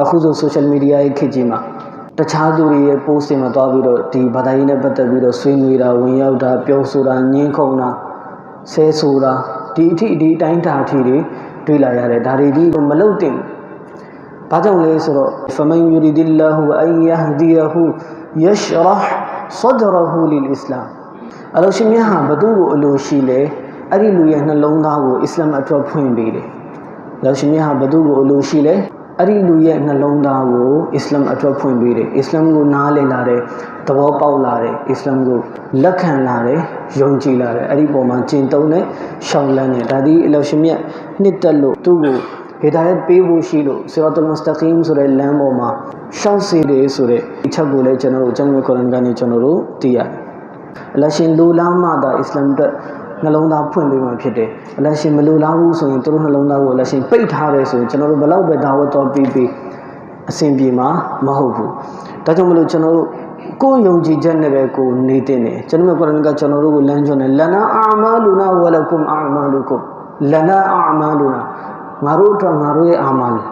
အခုဆို social media ရဲ့ခေတ်ကြီးမှာတခြားသူတွေရဲ့ post တွေမှာသွားပြီးတော့ဒီဘာသာရေးနဲ့ပတ်သက်ပြီးတော့ဆွေးနွေးတာဝင်ရောက်တာပြောဆိုတာညှင်းခုန်တာဆဲဆိုတာဒီအထိဒီအတိုင်းတာအထိတွေတွေ့လာရတယ်ဒါတွေဒီမလုပ်တင်ဘာကြောင့်လဲဆိုတော့ فمن يريد الله أن يهديه يشرح صدره للإسلام အလိုရှင်မြတ်ဟာဘသူ့ကိုအလိုရှိလဲအဲ့ဒီလူရဲ့နှလုံးသားကိုအစ္စလာမ်အတွက်ဖွင့်ပေးတယ်အလိုရှင်မြတ်ဟာဘသူ့ကိုအလိုရှိလဲအဲ့ဒီလူရဲ့နှလုံးသားကိုအစ္စလာမ်အတွက်ဖွင့်ပေးတယ်အစ္စလာမ်ကိုနားလည်လာတယ်သဘောပေါက်လာတယ်အစ္စလာမ်ကိုလက်ခံလာတယ်ယုံကြည်လာတယ်အဲ့ဒီပုံမှာကျင့်သုံးတဲ့ရှောင်းလန်းတဲ့ဒါဒီအလိုရှင်မြတ်နှစ်သက်လို့သူ့ကိုဟေဒါယတ်ပေးဖို့ရှိလို့ဆီရတ်အလ်မုစတကီမ်ဆိုတဲ့လမ်းပေါ်မှာရှောင်းစေတယ်ဆိုတဲ့အချက်ကိုလည်းကျွန်တော်တို့အကျမ်းကုရ်အာန်ကနေကျွန်တော်တို့သိရတယ်အလရှင်လူလာမှသာအစ္စလာမ်အတွက်နှလုံးသားဖွင့်ပေးမှဖြစ်တယ်အလရှင်မလူလားဘူးဆိုရင်သူတို့နှလုံးသားကိုအလရှင်ပိတ်ထားတယ်ဆိုရင်ကျွန်တော်တို့ဘလောက်ပဲဒါဝတ်တော်ပြီးအစဉ်ပြေမှာမဟုတ်ဘူးဒါကြောင့်မလို့ကျွန်တော်တို့ကိုယ်ယုံကြည်ချက်နဲ့ပဲကိုနေတင်တယ်ကျွန်တော်ကုရ်အာန်ကကျွန်တော်တို့ကိုလမ်းညွှန်တယ်လနာအာမာလူနာဝလကုမ်အာမာလူကုမ်လနာအာမာလူနာငါတို့အတွက်ငါတို့ရဲ့အာမာလ်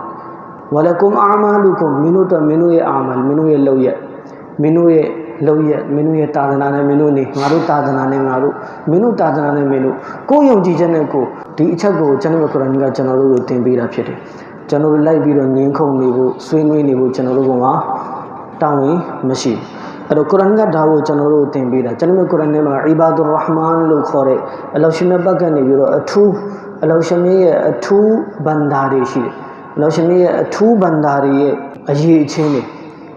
ဝလကုမ်အာမာလူကုမ်မင်းတို့အတွက်မင်းတို့ရဲ့အာမာလ်မင်းတို့ရဲ့လုပ်ရက်မင်းတို့ရဲ့လုပ်ရက်မင်းတို့ရဲ့တာသနာနဲ့မင်းတို့နေငါတို့တာသနာနဲ့ငါတို့မင်းတို့တာသနာနဲ့မင်းတို့ကိုယ်ယုံကြည်ချက်နဲ့ကိုဒီအချက်ကိုကျွန်တော်ကုရ်အာန်ကကျွန်တော်တို့ကိုသင်ပေးတာဖြစ်တယ်ကျွန်တော်တို့လိုက်ပြီးတော့ငင်းခုန်နေဖို့ဆွေးနွေးနေဖို့ကျွန်တော်တို့ကတောင်းရင်မရှိအဲ့တော့ကုရ်အာန်ကဒါကိုကျွန်တော်တို့သင်ပေးတာကျွန်တော်ကုရ်အာန်ထဲမှာအီဘာဒူရ်ရဟ်မန်လို့ခေါ်တဲ့အလ္လာဟ်ရှင်ရဲ့ဘက်ကနေပြီးတော့အထူးအလ္လာဟ်ရှင်ရဲ့အထူးဘန္တာတွေရှိတယ်အလ္လာဟ်ရှင်ရဲ့အထူးဘန္တာတွေရဲ့အရေးအချင်းတွေ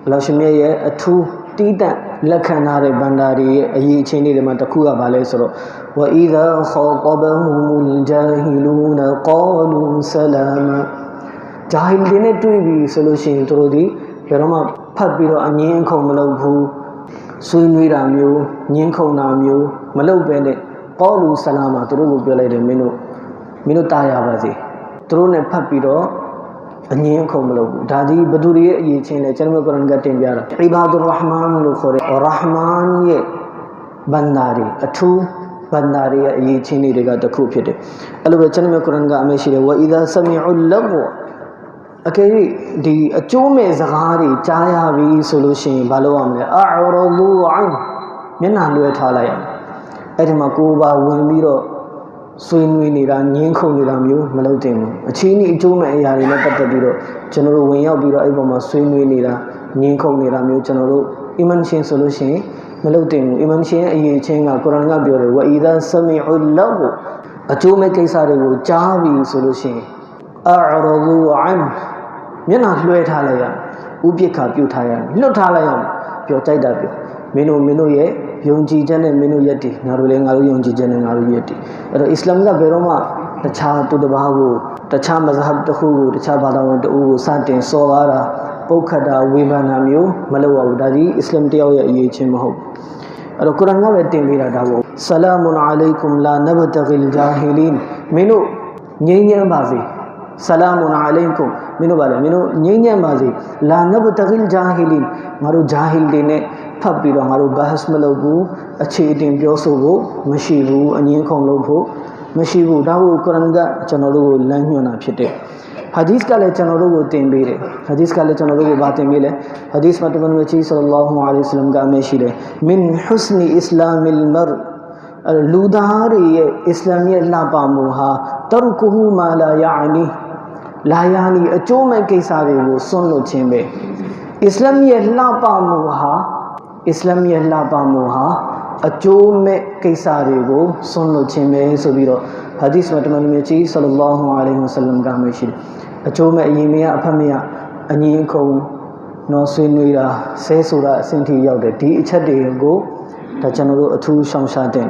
အလ္လာဟ်ရှင်ရဲ့အထူးတီးတန့်လက်ခံထားတဲ့ဘန္တာတွေရဲ့အရေးအချင်းတွေမှာတစ်ခုကဘာလဲဆိုတော့ဝအီဇာခေါ်ဘဟူမူလ်ဂျာဟီလူနာကောလူဆလာမာဂျာဟီလ်တွေနဲ့တွေ့ပြီဆိုလို့ရှိရင်သူတို့ဒီဘယ်တော့မှဖတ်ပြီးတော့အငင်းအခုံမလုပ်ဘူးဆွေးနွေးတာမျိုးငင်းခုံတာမျိုးမလုပ်ဘဲနဲ့ကောလူဆလာမာသူတို့ကိုပြောလိုက်တယ်မင်းတို့တားရပါစေသူတို့နဲ့ဖတ်ပြီးတော့အငင်းအခုံမလုပ်ဘူးဒါဒီဘသူတွေရဲ့အရေးချင်းလဲကျွန်တော်ကုရ်အာန်ကတင်ပြတာအီဘာဒူရ်ရဟ်မန်လို့ခေါ်တဲ့ရဟ်မန်ရဲ့ဘန္တာတွေအထူးဘန္တာတွေရဲ့အရေးချင်းတွေကတစ်ခုဖြစ်တယ်အဲ့လိုပဲကျွန်တော်ကုရ်အာန်ကအမေရှိတယ်ဝအီဇာဆမီအူလဂဝအကယ်၍ဒီအကျိုးမဲ့စကားတွေကြားရပြီဆိုလို့ရှိရင်ဘာလုပ်ရမလဲအာရဒူအန်မျက်နှာလွှဲထားလိုက်ရမယ်အဲ့ဒီမှာကိုယ်ပါဝင်ပြီးတော့ဆွေးနွေးနေတာငင်းခုန်နေတာမျိုးမလုပ်သင့်ဘူးအချင်းကြီးအကျိုးမဲ့အရာတွေနဲ့ပတ်သက်ပြီးတော့ကျွန်တော်တို့ဝင်ရောက်ပြီးတော့အဲ့ပေါ်မှာဆွေးနွေးနေတာငင်းခုန်နေတာမျိုးကျွန်တော်တို့အီမန်ရှင်ဆိုလို့ရှိရင်မလုပ်သင့်ဘူးအီမန်ရှင်ရဲ့အရေးချင်းကကုရ်အာန်ကပြောတယ်ဝအီဇာဆမီအူလဂ်အကျိုးမဲ့ကိစ္စတွေကိုကြားပြီဆိုလို့ရှိရင်အာရဒူအန်မျက်နှာလွှဲထားလိုက်ရဥပိ္ပခါပြုတ်ထားရလွတ်ထားလိုက်ရပြောကြိုက်တာပြောမင်းတို့ရဲ့ယုံကြည်ချက်နဲ့မင်းတို့ယက်တည်ငါတို့လည်းငါတို့ယုံကြည်ချက်နဲ့ငါတို့ယက်တည်အဲ့တော့အစ္စလာမ်ကဘယ်တော့မှတခြားသူတစ်ပါးကိုတခြားမဇဟပ်တစ်ခုကိုတခြားဘာသာဝင်တစ်ဦးကိုစတင်စော်ကားတာပုတ်ခတ်တာဝေဖန်တာမျိုးမလုပ်ရဘူးဒါဒီအစ္စလာမ်တရားရဲ့အရေးချင်းမဟုတ်အဲ့တော့ကုရ်အာန်ကပဲတင်ပေးတာဒါပေါ့ဆလာမွန်အလိုင်ကွမ်လာနဘတဂီလ်ဂျာဟီလင်မင်းတို့ငြိမ်းချမ်းပါစေဆလာမွန်အလိုင်ကွမ်မင်းတို့ပါလေမင်းတို့ငြိမ်းချမ်းပါစေလာနဘတဂီလ်ဂျာဟီလင်ငါတို့ဂျာဟီလ်တွေနဲ့ဖတ်ပြီးတော့ငါတို့ဘာဟတ်မလုပ်ဘူးအခြေအတင်ပြောဆိုဖို့မရှိဘူးအငင်းခုန်လုပ်ဖို့မရှိဘူးဒါကိုကုရ်အာန်ကကျွန်တော်တို့ကိုလမ်းညွှန်တာဖြစ်တယ်ဟာဒီစ်ကလည်းကျွန်တော်တို့ကိုတင်ပေးတယ်ဟာဒီစ်ကလည်းကျွန်တော်တို့ကိုဗာတင်ပေးလဲဟာဒီစ်မှာတမန်တော်ကြီးဆလ္လာလာဟူအလိုင်ဝါဆလမ်ကအမရှိတယ်မင်ဟွစနီအစ္စလာမလ်မရလူသားတွေရဲ့အစ္စလာမ်ရဲ့လှပမှုဟာတရကူဟူမာလာယာနီအကျိုးမဲ့ကိစ္စတွေကိုစွန့်လွတ်ခြင်းပဲအစ္စလာမ်ရဲ့လှပမှုဟာအကျိုးမဲ့ကိစ္စတွေကိုစွန့်လွတ်ခြင်းပဲဆိုပြီးတော့ဟာဒီစ်မှာတမန်တော်ကြီးဆလ္လာလာဟူအလိုင်ဝါဆလမ်ကမရှိတယ်အကျိုးမဲ့အရင်မရအဖက်မရအငြင်းခုန်နော်ဆွေးနွေးတာဆဲဆိုတာအဆင့်ထိရောက်တယ်ဒီအချက်တွေကိုဒါကျွန်တော်တို့အထူးရှောင်ရှားတဲ့